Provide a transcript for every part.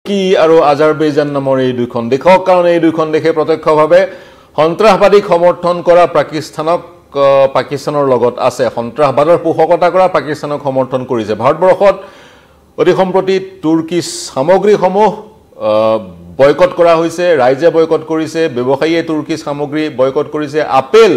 কি আৰু আজাৰবাইজান নামৰ এই দুখন দেশক কাৰণ এই দুখন দেশে প্ৰত্যক্ষভাৱে সন্ত্ৰাসবাদীক সমৰ্থন কৰা পাকিস্তানৰ লগত আছে সন্ত্ৰাসবাদৰ পোষকতা কৰা পাকিস্তানক সমৰ্থন কৰিছে ভাৰতবৰ্ষত অতি সম্প্ৰতি তুৰ্কী সামগ্ৰীসমূহ বয়কট কৰা হৈছে ৰাইজে বয়কট কৰিছে ব্যৱসায়ীয়ে তুৰ্কী সামগ্ৰী বয়কট কৰিছে আপেল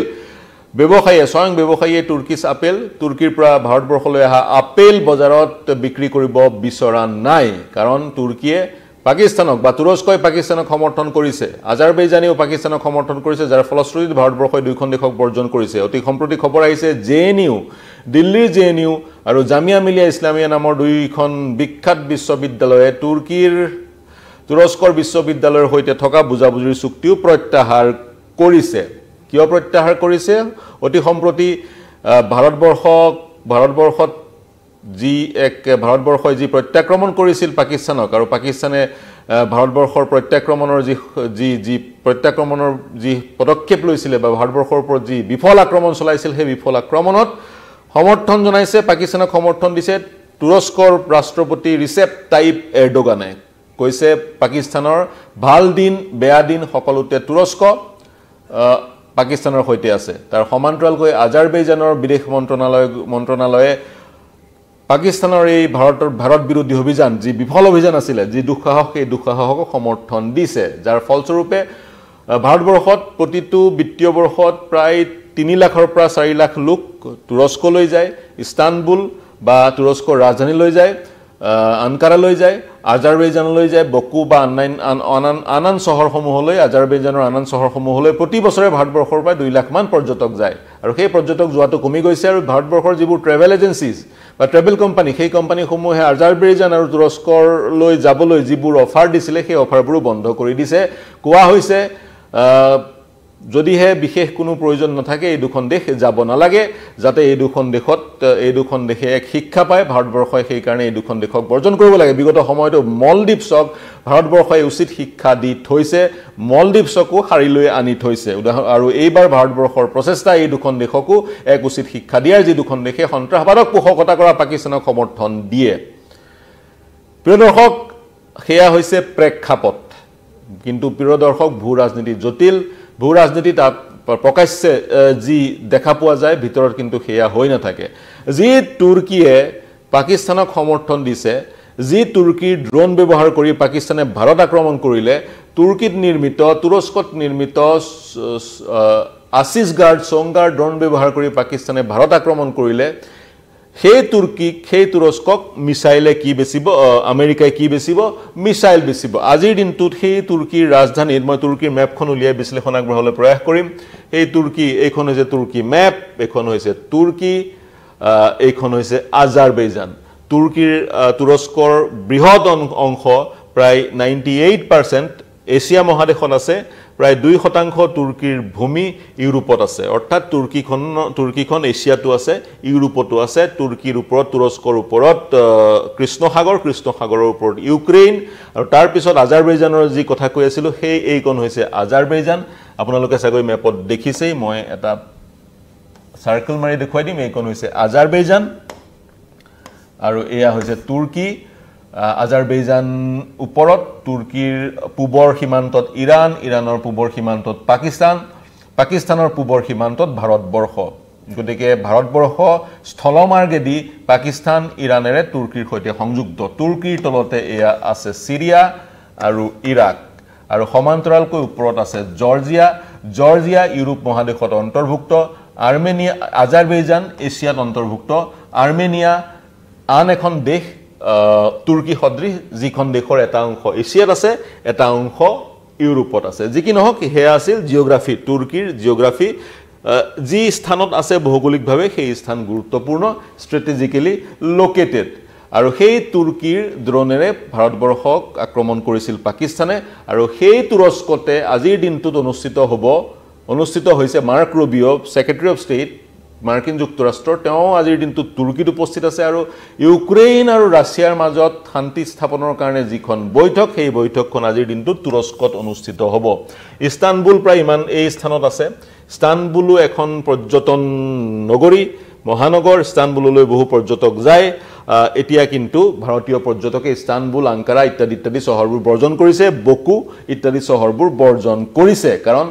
ব্যৱসায়ীয়ে স্বয়ং ব্যৱসায়ীয়ে তুৰ্কিছ আপেল তুৰ্কীৰ পৰা ভাৰতবৰ্ষলৈ অহা আপেল বজাৰত বিক্ৰী কৰিব বিচৰা নাই কাৰণ তুৰ্কীয়ে পাকিস্তানক বা তুৰস্কই পাকিস্তানক সমৰ্থন কৰিছে আজাৰবাইজানেও পাকিস্তানক সমৰ্থন কৰিছে যাৰ ফলশ্ৰুতিত ভাৰতবৰ্ষই দুইখন দেশক বৰ্জন কৰিছে অতি সম্প্ৰতি খবৰ আহিছে জেএনইউ দিল্লীৰ জেএনইউ আৰু জামিয়া মিলিয়া ইছলামিয়া নামৰ দুইখন বিখ্যাত বিশ্ববিদ্যালয়ে তুৰস্কৰ বিশ্ববিদ্যালয়ৰ সৈতে থকা বুজাবুজিৰ চুক্তিও প্ৰত্যাহাৰ কৰিছে কিয় প্ৰত্যাহাৰ কৰিছে অতি সম্প্ৰতি ভাৰতবৰ্ষত ভাৰতবৰ্ষই যি প্ৰত্যাক্ৰমণ কৰিছিল পাকিস্তানক আৰু পাকিস্তানে ভাৰতবৰ্ষৰ প্ৰত্যাক্ৰমণৰ যি পদক্ষেপ লৈছিল বা ভাৰতবৰ্ষৰ ওপৰত যি বিফল আক্ৰমণ চলাইছিল সেই বিফল আক্ৰমণত সমৰ্থন জনাইছে পাকিস্তানক সমৰ্থন দিছে তুৰস্কৰ ৰাষ্ট্ৰপতি ৰিচেপ তাইপ এৰডোগানে কৈছে পাকিস্তানৰ ভাল দিন বেয়া দিন সকলোতে তুৰস্ক পাকিস্তানৰ সৈতে আছে তাৰ সমান্তৰালকৈ আজাৰবাইজানৰ বিদেশ মন্ত্ৰণালয়ে পাকিস্তানৰ এই ভাৰত বিৰোধী অভিযান যি বিফল অভিযান আছিল যি দুঃসাহস এই দুঃসাহসক সমৰ্থন দিছে যাৰ ফলস্বৰূপে ভাৰতবৰ্ষত প্ৰতিটো বিত্তীয় বৰ্ষত প্ৰায় 3 লাখৰ পৰা 4 লাখ লোক তুৰস্কলৈ যায় ইস্তানবুল বা তুৰস্কৰ ৰাজধানীলৈ যায় আনকাৰালৈ যায় আজাৰবাইজানলৈ যায় বকু বা আনান চহৰসমূহলৈ আজাৰবাইজানৰ আনান চহৰসমূহলৈ প্ৰতি বছৰে ভাৰতবৰ্ষৰ পৰা 2 লাখ মান পৰ্যটক যায় আৰু সেই পৰ্যটক যোৱাটো কমি গৈছে আৰু ভাৰতবৰ্ষৰ যিবোৰ ট্ৰেভেল এজেন্সিজ বা ট্ৰেভেল কোম্পানী সেই কোম্পানীসমূহে আজাৰবাইজান আৰু তুৰস্কলৈ যাবলৈ যিবোৰ অফাৰ দিছিলে সেই অফাৰবোৰ বন্ধ কৰি দিছে কোৱা হৈছে যদিহে বিশেষ কোনো প্ৰয়োজন নাথাকে এই দুখন দেশ যাব নালাগে যাতে এই দুখন দেশে এক শিক্ষা পায় ভাৰতবৰ্ষই সেই কাৰণে এই দুখন দেশক বৰ্জন কৰিব লাগে বিগত সময়তো মলদ্বীপছক ভাৰতবৰ্ষই উচিত শিক্ষা দি থৈছে মলদ্বীপছকো হাৰিলৈ আনি থৈছে আৰু এইবাৰ ভাৰতবৰ্ষৰ প্ৰচেষ্টা এই দুখন দেশকো এক উচিত শিক্ষা দিয়াৰ যি দুখন দেশে সন্ত্ৰাসবাদক পোষকতা কৰা পাকিস্তানক সমৰ্থন দিয়ে প্ৰিয় দৰ্শক সেয়া হৈছে প্ৰেক্ষাপট কিন্তু প্ৰিয় দৰ্শক ভূ ৰাজনীতি জটিল ভূ ৰাজনীতি তাত প্ৰকাশ্যে যি দেখা পোৱা যায় ভিতৰত কিন্তু সেয়া হৈ নাথাকে যি তুৰ্কীয়ে পাকিস্তানক সমৰ্থন দিছে যি তুৰ্কীৰ ড্ৰোন ব্যৱহাৰ কৰি পাকিস্তানে ভাৰত আক্ৰমণ কৰিলে তুৰস্কত নিৰ্মিত আসিসগাৰ্ড সোংগাৰ ড্ৰোন ব্যৱহাৰ কৰি পাকিস্তানে ভাৰত আক্ৰমণ কৰিলে সেই তুৰস্কক মিছাইলে কি বেচিব আমেৰিকাই কি বেচিব মিছাইল বেচিব আজিৰ দিনটোত সেই তুৰ্কীৰ ৰাজধানীত মই তুৰ্কীৰ মেপখন উলিয়াই বিশ্লেষণ আগবঢ়াবলৈ প্ৰয়াস কৰিম এই এইখন হৈছে তুৰ্কী মেপ এখন হৈছে তুৰ্কী এইখন হৈছে আজাৰবাইজান তুৰস্কৰ বৃহৎ অংশ প্ৰায় 98% এছিয়া মহাদেশত আছে প্ৰায় 2% তুৰ্কীৰ ভূমি ইউৰোপত আছে অৰ্থাৎ তুৰ্কীখন এছিয়াটো আছে ইউৰোপতো আছে তুৰ্কীৰ ওপৰত তুৰস্কৰ ওপৰত কৃষ্ণসাগৰৰ ওপৰত ইউক্ৰেইন আৰু তাৰ পিছত আজাৰবাইজানৰ যি কথা কৈ আছিল সেই এইখন হৈছে আজাৰবাইজান আপোনালোকে চাগৈ মেপত দেখিছেই মই এটা সাৰ্কেল মাৰি দেখুৱাই দিম এইখন হৈছে আজাৰবাইজান আৰু এয়া হৈছে তুৰ্কী আজাৰবাইজান ওপৰত তুৰ্কীৰ পূবৰ সীমান্তত ইৰাণৰ পূবৰ সীমান্তত পাকিস্তানৰ পূবৰ সীমান্তত ভাৰতবৰ্ষ গতিকে ভাৰতবৰ্ষ স্থলমাৰ্গেদি পাকিস্তান ইৰাণেৰে তুৰ্কীৰ সৈতে সংযুক্ত তুৰ্কীৰ তলতে এয়া আছে সিৰিয়া আৰু ইৰাক আৰু সমান্তৰালকৈ ওপৰত আছে জৰ্জিয়া ইউৰোপ মহাদেশত অন্তৰ্ভুক্ত আৰ্মেনিয়া আজাৰবাইজান এছিয়াত অন্তৰ্ভুক্ত আৰ্মেনিয়া আন এখন দেশ তুৰ্কী সদৃশ যিখন দেশৰ এটা অংশ এছিয়াত আছে এটা অংশ ইউৰোপত আছে যি কি নহওক হেয়া আছিল জিওগ্ৰাফি তুৰ্কীৰ জিওগ্ৰাফি যি স্থানত আছে ভৌগোলিকভাৱে সেই স্থান গুৰুত্বপূৰ্ণ ষ্ট্ৰেটেজিক্যালি লোকেটেড আৰু সেই তুৰ্কীৰ ড্ৰোনেৰে ভাৰতবৰ্ষক আক্ৰমণ কৰিছিল পাকিস্তানে আৰু সেই তুৰস্কতে আজিৰ দিনটোত অনুষ্ঠিত হৈছে মাৰ্ক ৰুবিও সেক্ৰেটাৰী অফ ষ্টেট মাৰ্কিন যুক্তৰাষ্ট্ৰৰ তেওঁ আজিৰ দিনটোত তুৰ্কীত উপস্থিত আছে আৰু ইউক্ৰেইন আৰু ৰাছিয়াৰ মাজত শান্তি স্থাপনৰ কাৰণে যিখন বৈঠক সেই বৈঠকখন আজিৰ দিনটোত তুৰস্কত অনুষ্ঠিত হ'ব ইস্তানবুল প্ৰায় ইমান এই স্থানত আছে ইস্তানবুলো এখন পৰ্যটন নগৰী মহানগৰ ইস্তানবুললৈ বহু পৰ্যটক যায় এতিয়া কিন্তু ভাৰতীয় পৰ্যটকে ইস্তানবুল আংকাৰা ইত্যাদি ইত্যাদি চহৰবোৰ বৰ্জন কৰিছে বকু ইত্যাদি চহৰবোৰ বৰ্জন কৰিছে কাৰণ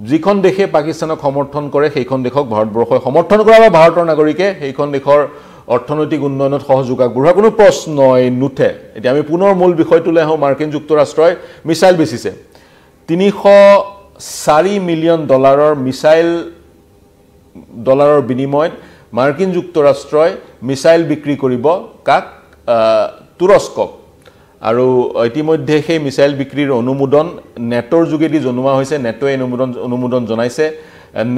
যিখন দেশে পাকিস্তানক সমৰ্থন কৰে সেইখন দেশক ভাৰতবৰ্ষই সমৰ্থন কৰা বা ভাৰতৰ নাগৰিকে সেইখন দেশৰ অৰ্থনৈতিক উন্নয়নত সহযোগ আগবঢ়োৱা কোনো প্ৰশ্নই নুঠে এতিয়া আমি পুনৰ মূল বিষয়টোলৈ আহোঁ মাৰ্কিন যুক্তৰাষ্ট্ৰই মিছাইল বেচিছে $304 মিলিয়ন মিছাইল ডলাৰৰ বিনিময়ত মাৰ্কিন যুক্তৰাষ্ট্ৰই মিছাইল বিক্ৰী কৰিব কাক তুৰস্কক আৰু ইতিমধ্যে সেই মিছাইল বিক্ৰীৰ অনুমোদন নেটৰ যোগেদি জনোৱা হৈছে নেটোৱে অনুমোদন জনাইছে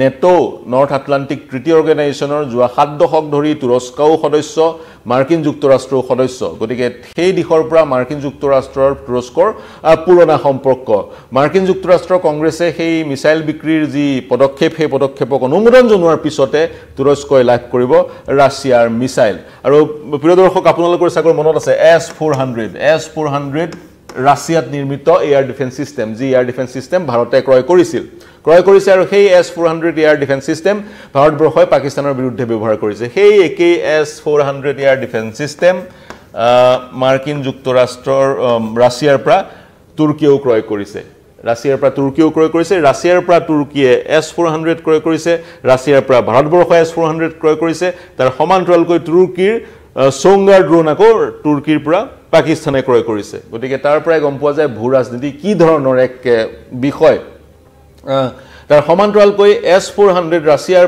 নেটো নৰ্থ আটলান্টিক ট্ৰিটি অৰ্গেনাইজেশ্যনৰ যোৱা 7 দশক ধৰি তুৰস্কও সদস্য মাৰ্কিন যুক্তৰাষ্ট্ৰও সদস্য গতিকে সেই দিশৰ পৰা মাৰ্কিন যুক্তৰাষ্ট্ৰৰ তুৰস্কৰ পুৰণা সম্পৰ্ক মাৰ্কিন যুক্তৰাষ্ট্ৰৰ কংগ্ৰেছে সেই মিছাইল বিক্ৰীৰ যি পদক্ষেপ সেই পদক্ষেপক অনুমোদন জনোৱাৰ পিছতে তুৰস্কই লাভ কৰিব ৰাছিয়াৰ মিছাইল আৰু প্ৰিয় দৰ্শক আপোনালোকৰ চাগৰ মনত আছে S-400 ৰাছিয়াত নিৰ্মিত এয়াৰ ডিফেন্স সিস্টেম যি এয়াৰ ডিফেন্স সিস্টেম ভাৰতে ক্ৰয় কৰিছে আৰু সেই S-400 এয়াৰ ডিফেন্স সিস্টেম ভাৰতবৰ্ষই পাকিস্তানৰ বিৰুদ্ধে ব্যৱহাৰ কৰিছে সেই একেই S-400 এয়াৰ ডিফেন্স সিস্টেম মাৰ্কিন যুক্তৰাষ্ট্ৰৰ ৰাছিয়াৰ পৰা তুৰ্কীয়েও ক্ৰয় কৰিছে ৰাছিয়াৰ পৰা তুৰ্কীয়ে S-400 ক্ৰয় কৰিছে ৰাছিয়াৰ পৰা ভাৰতবৰ্ষই S-400 ক্ৰয় কৰিছে তাৰ সমান্তৰালকৈ তুৰ্কীৰ সোংগাৰ ড্ৰোন আকৌ তুৰ্কীৰ পৰা পাকিস্তানে ক্ৰয় কৰিছে গতিকে তাৰ পৰাই গম পোৱা যায় ভূ ৰাজনীতি কি ধৰণৰ এক বিষয় তাৰ সমান্তৰালকৈ S-400 ৰাছিয়াৰ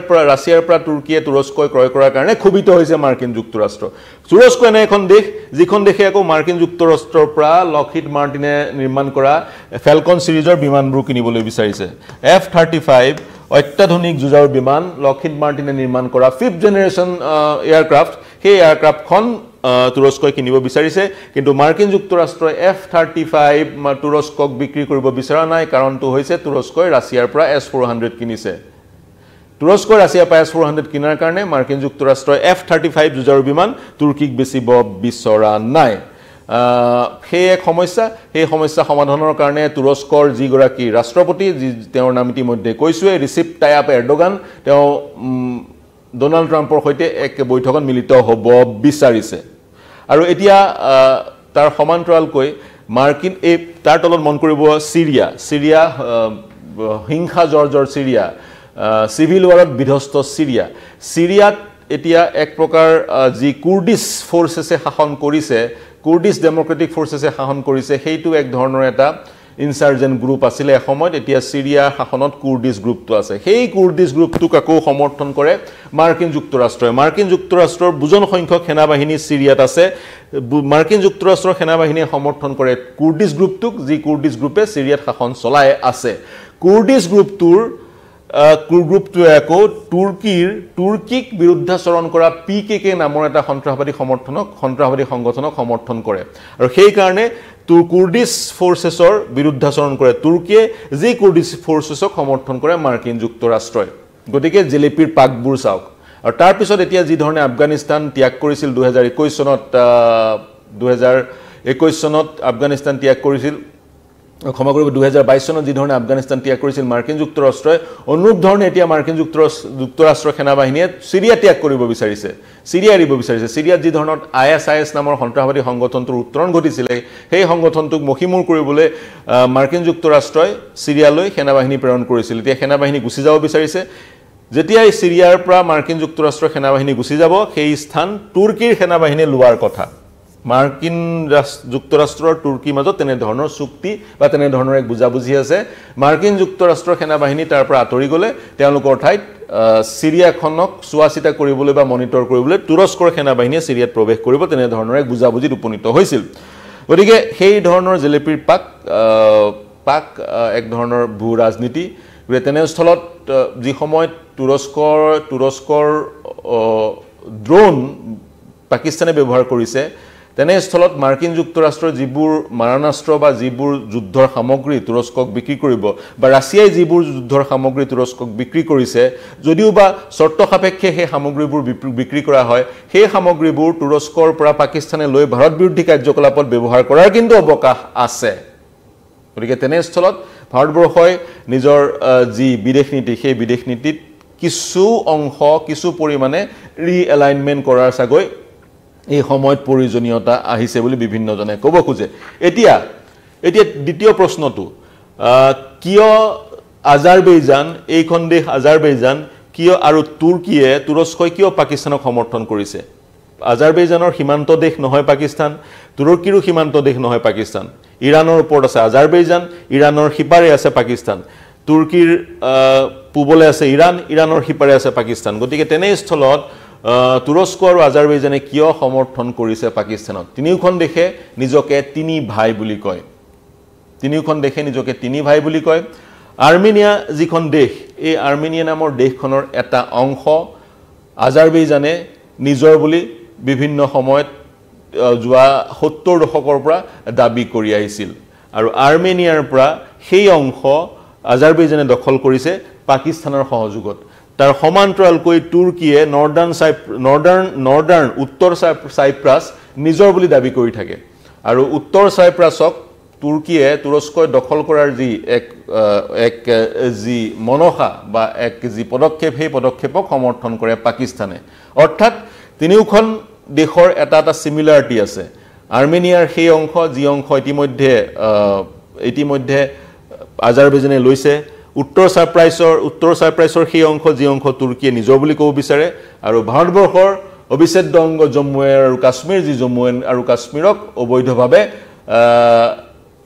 পৰা তুৰ্কীয়ে তুৰস্কই ক্ৰয় কৰাৰ কাৰণে ক্ষোভিত হৈছে মাৰ্কিন যুক্তৰাষ্ট্ৰ তুৰস্ক এনে এখন দেশ যিখন দেশে আকৌ মাৰ্কিন যুক্তৰাষ্ট্ৰৰ পৰা লকহিড মাৰ্টিনে নিৰ্মাণ কৰা ফেলকন সিৰিজৰ বিমানবোৰ কিনিবলৈ বিচাৰিছে F-35 অত্যাধুনিক যুঁজাৰু বিমান লকহিড মাৰ্টিনে নিৰ্মাণ কৰা 5th জেনেৰেশ্যন এয়াৰক্ৰাফ্ট সেই এয়াৰক্ৰাফ্টখন তুৰস্কই কিনিব বিচাৰিছে কিন্তু মাৰ্কিন যুক্তৰাষ্ট্ৰই F-35 তুৰস্কক বিক্ৰী কৰিব বিচৰা নাই কাৰণটো হৈছে তুৰস্কই ৰাছিয়াৰ পৰা S-400 কিনিছে তুৰস্কই ৰাছিয়াৰ পৰা S-400 কিনাৰ কাৰণে মাৰ্কিন যুক্তৰাষ্ট্ৰই F-35 যুঁজাৰু বিমান তুৰ্কীক বেচিব বিচৰা নাই সেই এক সমস্যা সেই সমস্যা সমাধানৰ কাৰণে তুৰস্কৰ যিগৰাকী ৰাষ্ট্ৰপতি তেওঁৰ নাম ইতিমধ্যে কৈছোৱে ৰিচিপ টাইপ এৰডোগান তেওঁ ডোনাল্ড ট্ৰাম্পৰ সৈতে এক বৈঠকত মিলিত হ'ব বিচাৰিছে আৰু এতিয়া তাৰ সমান্তৰালকৈ মাৰ্কিন তাৰ তলত মন কৰিব সিৰিয়া হিংসা জৰ্জৰ সিৰিয়া সিভিল ৱাৰত বিধ্বস্ত সিৰিয়াত এতিয়া এক প্ৰকাৰ যি কুৰ্দিছ ফৰ্চেছে শাসন কৰিছে কুৰ্দিছ ডেমক্ৰেটিক ফৰ্চেছে শাসন কৰিছে সেইটো এক ধৰণৰ এটা ইনসাৰ্জেন্ট গ্ৰুপ আছিল এসময়ত এতিয়া সিৰিয়া শাসনত কুৰ্দিছ গ্ৰুপটো আছে সেই কুৰ্দিছ গ্ৰুপটোক আকৌ সমৰ্থন কৰে মাৰ্কিন যুক্তৰাষ্ট্ৰৰ বুজন সংখ্যক সেনাবাহিনী সিৰিয়াত আছে মাৰ্কিন যুক্তৰাষ্ট্ৰৰ সেনাবাহিনীয়ে সমৰ্থন কৰে কুৰ্দিছ গ্ৰুপটোক যি কুৰ্দিছ গ্ৰুপে সিৰিয়াত শাসন চলাই আছে কুৰ্দিছ গ্ৰুপটোৱে আকৌ তুৰ্কীক বিৰুদ্ধাচৰণ কৰা PKK নামৰ এটা সন্ত্ৰাসবাদী সংগঠনক সমৰ্থন কৰে আৰু সেই কাৰণে কুৰ্দিছ ফৰ্চেছৰ বিৰুদ্ধাচৰণ কৰে তুৰ্কীয়ে যি কুৰ্দিছ ফৰ্চেছক সমৰ্থন কৰে মাৰ্কিন যুক্তৰাষ্ট্ৰই গতিকে জেলেপিৰ পাকবোৰ চাওক আৰু তাৰ পিছত এতিয়া যি ধৰণে আফগানিস্তান ত্যাগ কৰিছিল 2021 চনত আফগানিস্তান ত্যাগ কৰিছিল ক্ষমা কৰিব 2022 চনত যি ধৰণে আফগানিস্তান ত্যাগ কৰিছিল মাৰ্কিন যুক্তৰাষ্ট্ৰই অনুৰূপ ধৰণে এতিয়া মাৰ্কিন যুক্তৰাষ্ট্ৰৰ সেনাবাহিনীয়ে সিৰিয়া ত্যাগ কৰিব বিচাৰিছে সিৰিয়া এৰিব বিচাৰিছে সিৰিয়াত যি ধৰণত ISIS নামৰ সন্ত্ৰাসবাদী সংগঠনটোৰ উত্তৰণ ঘটিছিলে সেই সংগঠনটোক মহিমূৰ কৰিবলৈ মাৰ্কিন যুক্তৰাষ্ট্ৰই সিৰিয়ালৈ সেনাবাহিনী প্ৰেৰণ কৰিছিল এতিয়া সেনাবাহিনী গুচি যাব বিচাৰিছে যেতিয়া সিৰিয়াৰ পৰা মাৰ্কিন যুক্তৰাষ্ট্ৰৰ সেনাবাহিনী গুচি যাব সেই স্থান তুৰ্কীৰ সেনাবাহিনীয়ে লোৱাৰ কথা মাৰ্কিন যুক্তৰাষ্ট্ৰৰ তুৰ্কীৰ মাজত তেনে ধৰণৰ চুক্তি বা তেনে ধৰণৰ এক বুজাবুজি আছে মাৰ্কিন যুক্তৰাষ্ট্ৰৰ সেনাবাহিনী তাৰ পৰা আঁতৰি গলে তেওঁলোকৰ ঠাইত সিৰিয়াখনক চোৱাচিতা কৰিবলৈ বা মনিটৰ কৰিবলৈ তুৰস্কৰ সেনাবাহিনীয়ে সিৰিয়াত প্ৰৱেশ কৰিব তেনে ধৰণৰ এক বুজাবুজিত উপনীত হৈছিল গতিকে সেই ধৰণৰ জেলেপিৰ পাক এক ধৰণৰ ভূ ৰাজনীতি তেনেস্থলত যি সময়ত তুৰস্কৰ ড্ৰোন পাকিস্তানে ব্যৱহাৰ কৰিছে তেনেস্থলত মাৰ্কিন যুক্তৰাষ্ট্ৰৰ যিবোৰ মাৰণাস্ত্ৰ বা যিবোৰ যুদ্ধৰ সামগ্ৰী তুৰস্কক বিক্ৰী কৰিব বা ৰাছিয়াই যিবোৰ যুদ্ধৰ সামগ্ৰী তুৰস্কক বিক্ৰী কৰিছে যদিও বা শৰ্ত সাপেক্ষে সেই সামগ্ৰীবোৰ বিক্ৰী কৰা হয় সেই সামগ্ৰীবোৰ তুৰস্কৰ পৰা পাকিস্তানে লৈ ভাৰত বিৰোধী কাৰ্যকলাপত ব্যৱহাৰ কৰাৰ কিন্তু অৱকাশ আছে গতিকে তেনেস্থলত ভাৰতবৰ্ষই নিজৰ যি বিদেশ নীতি সেই বিদেশ নীতিত কিছু অংশ কিছু পৰিমাণে ৰিএলাইনমেণ্ট কৰাৰ চাগৈ এই সময়ত প্ৰয়োজনীয়তা আহিছে বুলি বিভিন্নজনে ক'ব খোজে এতিয়া দ্বিতীয় প্ৰশ্নটো কিয় আজাৰবেইজান এইখন দেশ আজাৰবেইজান কিয় আৰু তুৰস্কই কিয় পাকিস্তানক সমৰ্থন কৰিছে আজাৰবেইজানৰ সীমান্ত দেশ নহয় পাকিস্তান তুৰ্কীৰো সীমান্ত দেশ নহয় পাকিস্তান ইৰানৰ ওপৰত আছে আজাৰবেইজান ইৰানৰ সিপাৰে আছে পাকিস্তান তুৰ্কীৰ পূবলে আছে ইৰানৰ সিপাৰে আছে পাকিস্তান গতিকে তেনে স্থলত তুৰস্ক আৰু আজাৰবেইজানে কিয় সমৰ্থন কৰিছে পাকিস্তানক তিনিওখন দেশে নিজকে তিনি ভাই বুলি কয় আৰ্মেনিয়া যিখন দেশ এই আৰ্মেনিয়া নামৰ দেশখনৰ এটা অংশ আজাৰবেইজানে নিজৰ বুলি বিভিন্ন সময়ত যোৱা 70 দশকৰ পৰা দাবী কৰি আহিছিল আৰু আৰ্মেনিয়াৰ পৰা সেই অংশ আজাৰবেইজানে দখল কৰিছে পাকিস্তানৰ সহযোগত তাৰ সমান্তৰালকৈ তুৰ্কীয়ে নৰ্দাৰ্ণ উত্তৰ সাইপ্ৰাছ নিজৰ বুলি দাবী কৰি থাকে আৰু উত্তৰ সাইপ্ৰাছক তুৰস্কই দখল কৰাৰ যি এক যি মনসা বা এক যি পদক্ষেপ সেই পদক্ষেপক সমৰ্থন কৰে পাকিস্তানে অৰ্থাৎ তিনিওখন দেশৰ এটা সিমিলাৰিটি আছে আৰ্মেনিয়াৰ সেই অংশ যি অংশ ইতিমধ্যে আজাৰবেইজানে লৈছে উত্তৰ সাইপ্ৰাছৰ সেই অংশ যি অংশ তুৰ্কীয়ে নিজৰ বুলি ক'ব বিচাৰে আৰু ভাৰতবৰ্ষৰ অবিচ্ছেদ্য অংগ জম্মু আৰু কাশ্মীৰ যি জম্মু আৰু কাশ্মীৰক অবৈধভাৱে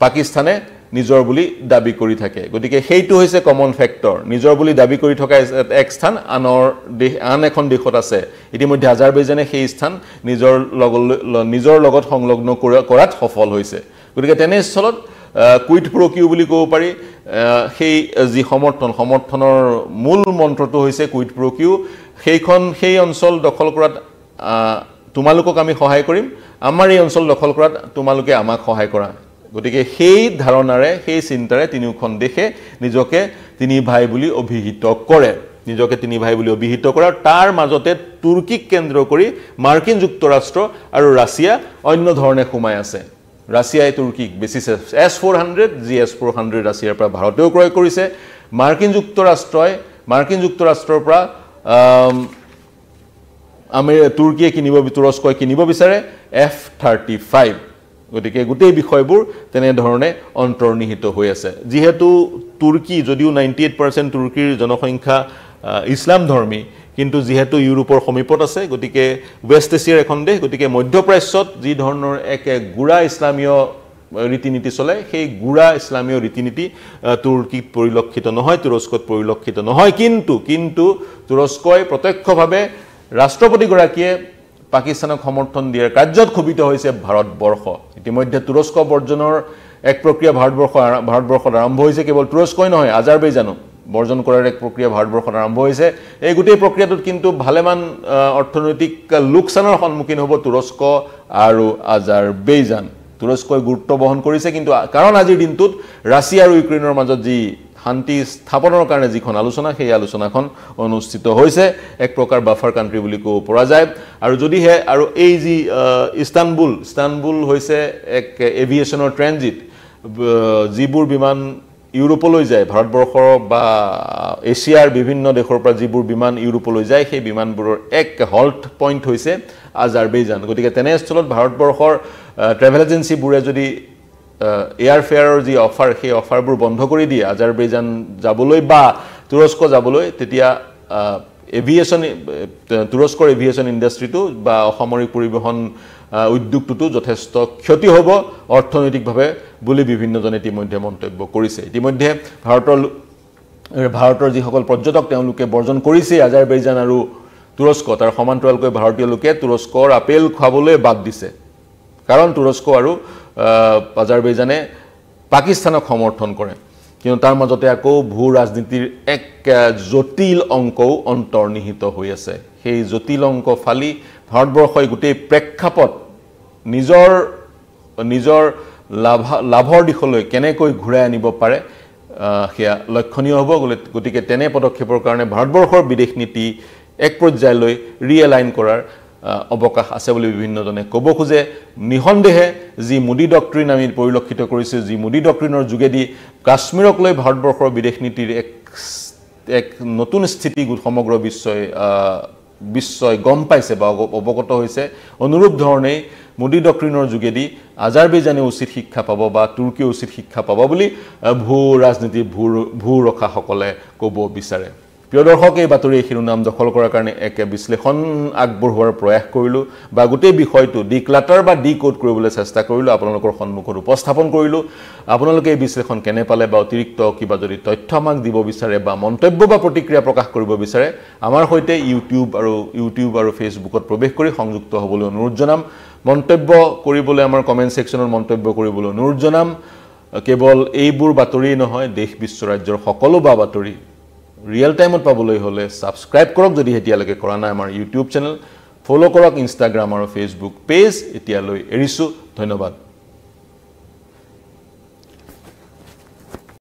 পাকিস্তানে নিজৰ বুলি দাবী কৰি থাকে গতিকে সেইটো হৈছে কমন ফেক্টৰ নিজৰ বুলি দাবী কৰি থকা এক স্থান আন এখন দেশত আছে ইতিমধ্যে আজাৰবেইজানে সেই স্থান নিজৰ লগত সংলগ্ন কৰাত সফল হৈছে গতিকে তেনে স্থলত কুইট প্ৰ কিউ বুলি ক'ব পাৰি সেই যি সমৰ্থনৰ মূল মন্ত্ৰটো হৈছে কুইট প্ৰ কিউ সেই অঞ্চল দখল কৰাত তোমালোকক আমি সহায় কৰিম আমাৰ এই অঞ্চল দখল কৰাত তোমালোকে আমাক সহায় কৰা গতিকে সেই ধাৰণাৰে সেই চিন্তাৰে তিনিওখন দেশে নিজকে তিনি ভাই বুলি অভিহিত কৰে তাৰ মাজতে তুৰ্কীক কেন্দ্ৰ কৰি মাৰ্কিন যুক্তৰাষ্ট্ৰ আৰু ৰাছিয়া অন্য ধৰণে সোমাই আছে ৰাছিয়াই তুৰ্কীক বেছিছে S-400 যি S-400 ৰাছিয়াৰ পৰা ভাৰতেও ক্ৰয় কৰিছে মাৰ্কিন যুক্তৰাষ্ট্ৰৰ পৰা তুৰস্কই কিনিব বিচাৰে F-35 গতিকে গোটেই বিষয়বোৰ তেনে ধৰণে অন্তৰ্নিহিত হৈ আছে যিহেতু তুৰ্কী যদিও 98% তুৰ্কীৰ জনসংখ্যা ইছলাম ধৰ্মী কিন্তু যেহেতু ইউৰোপৰ সমীপত আছে গতিকে ওয়েস্ট এছিয়াৰ এখন দেশ গতিকে মধ্যপ্ৰাচ্যত যি ধৰণৰ এক গুড়া ইছলামীয় ৰীতিনীতি চলে সেই গুড়া ইছলামীয় ৰীতিনীতি তুৰ্কীত পৰিলক্ষিত নহয় তুৰস্কত পৰিলক্ষিত নহয় কিন্তু তুৰস্কই প্ৰত্যক্ষভাৱে ৰাষ্ট্ৰপতি গৰাকীয়ে পাকিস্তানক সমৰ্থন দিয়াৰ কাৰ্যত ক্ষোভিত হৈছে ভাৰতবৰ্ষ ইতিমধ্যে তুৰস্ক বৰ্জনৰ এক প্ৰক্ৰিয়া ভাৰতবৰ্ষত আৰম্ভ হৈছে কেৱল তুৰস্কই নহয় আজাৰবেইজানো বৰ্জন কৰাৰ এক প্ৰক্ৰিয়া ভাৰতবৰ্ষত আৰম্ভ হৈছে এই গোটেই প্ৰক্ৰিয়াটোত কিন্তু ভালেমান অৰ্থনৈতিক লোকচানৰ সন্মুখীন হ'ব তুৰস্ক আৰু আজাৰবেইজান তুৰস্কই গুৰুত্ব বহন কৰিছে কিন্তু কাৰণ আজিৰ দিনটোত ৰাছিয়া আৰু ইউক্ৰেইনৰ মাজত যি শান্তি স্থাপনৰ কাৰণে যিখন আলোচনা সেই আলোচনাখন অনুষ্ঠিত হৈছে এক প্ৰকাৰ বাফাৰ কান্ট্ৰি বুলি ক'ব পৰা যায় আৰু যদিহে আৰু এই যি ইস্তানবুল হৈছে এক এভিয়েশনৰ ট্ৰেনজিট যিবোৰ বিমান ইউৰোপলৈ যায় ভাৰতবৰ্ষৰ বা এছিয়াৰ বিভিন্ন দেশৰ পৰা যিবোৰ বিমান ইউৰোপলৈ যায় সেই বিমানবোৰৰ এক হল্ট পইণ্ট হৈছে আজাৰবেইজান গতিকে তেনেস্থলত ভাৰতবৰ্ষৰ ট্ৰেভেল এজেন্সিবোৰে যদি এয়াৰফেয়াৰৰ যি অফাৰ সেই অফাৰবোৰ বন্ধ কৰি দিয়ে আজাৰবেইজান যাবলৈ বা তুৰস্ক যাবলৈ তেতিয়া তুৰস্কৰ এভিয়েশন ইণ্ডাষ্ট্ৰিটো বা অসামৰিক পৰিবহণ উদ্যোগটোতো যথেষ্ট ক্ষতি হ'ব অৰ্থনৈতিকভাৱে বুলি বিভিন্নজনে ইতিমধ্যে মন্তব্য কৰিছে ইতিমধ্যে ভাৰতৰ যিসকল পৰ্যটক তেওঁলোকে বৰ্জন কৰিছে আজাৰবেইজান আৰু তুৰস্ক তাৰ সমান্তৰালকৈ ভাৰতীয় লোকে তুৰস্কৰ আপেল খাবলৈ বাদ দিছে কাৰণ তুৰস্ক আৰু আজাৰবেইজানে পাকিস্তানক সমৰ্থন কৰে কিন্তু তাৰ মাজতে আকৌ ভূ ৰাজনীতিৰ এক জটিল অংকও অন্তৰ্নিহিত হৈ আছে সেই জটিল অংক ফালি ভাৰতবৰ্ষই গোটেই প্ৰেক্ষাপট নিজৰ লাভৰ দিশলৈ কেনেকৈ ঘূৰাই আনিব পাৰে সেয়া লক্ষণীয় হ'ব গতিকে তেনে পদক্ষেপৰ কাৰণে ভাৰতবৰ্ষৰ বিদেশ নীতি এক পৰ্যায়লৈ ৰিএলাইন কৰাৰ অবকাশ আছে বুলি বিভিন্নজনে ক'ব খোজে নিহন্দেহে যি মোদী ডক্ট্ৰিন আমি পৰিলক্ষিত কৰিছে যি মোদী ডক্ট্ৰিনৰ যোগেদি কাশ্মীৰক লৈ ভাৰতবৰ্ষৰ বিদেশ নীতিৰ এক এক নতুন স্থিতি সমগ্ৰ বিশ্বই গম পাইছে বা অৱগত হৈছে অনুৰূপ ধৰণে মোদী ডক্ট্ৰিনৰ যোগেদি আজাৰবাইজানে উচিত শিক্ষা পাব বা তুৰ্কীয়ে উচিত শিক্ষা পাব বুলি ভূ ৰাজনীতি ভূ ৰখাসকলে ক'ব বিচাৰে প্ৰিয় দৰ্শক এই বাতৰি শিৰোনাম দখল কৰাৰ কাৰণে এক বিশ্লেষণ আগবঢ়োৱাৰ প্ৰয়াস কৰিলো বা গোটেই বিষয়টো ডিক্লাটাৰ বা ডিকোড কৰিবলৈ চেষ্টা কৰিলো আপোনালোকৰ সন্মুখত উপস্থাপন কৰিলো আপোনালোকে এই বিশ্লেষণ কেনে পালে বা অতিৰিক্ত কিবা যদি তথ্য আমাক দিব বিচাৰে বা মন্তব্য বা প্ৰতিক্ৰিয়া প্ৰকাশ কৰিব বিচাৰে আমাৰ সৈতে ইউটিউব আৰু ফেচবুকত প্ৰৱেশ কৰি সংযুক্ত হ'বলৈ অনুৰোধ জনাম মন্তব্য কৰিবলৈ আমাৰ কমেন্ট সেকশনত মন্তব্য কৰিবলৈ অনুৰোধ জনাম কেৱল এইবোৰ বাতৰি নহয় দেশ বিশ্ব ৰাজ্যৰ সকলো বা বাতৰি ৰিয়েল টাইমত পাবলৈ হলে সাবস্ক্ৰাইব কৰক যদি এতিয়ালৈকে কৰা নাই আমাৰ ইউটিউব চেনেল ফলো কৰক ইনষ্টাগ্ৰাম আৰু ফেচবুক পেজ এতিয়ালৈ এৰিছো ধন্যবাদ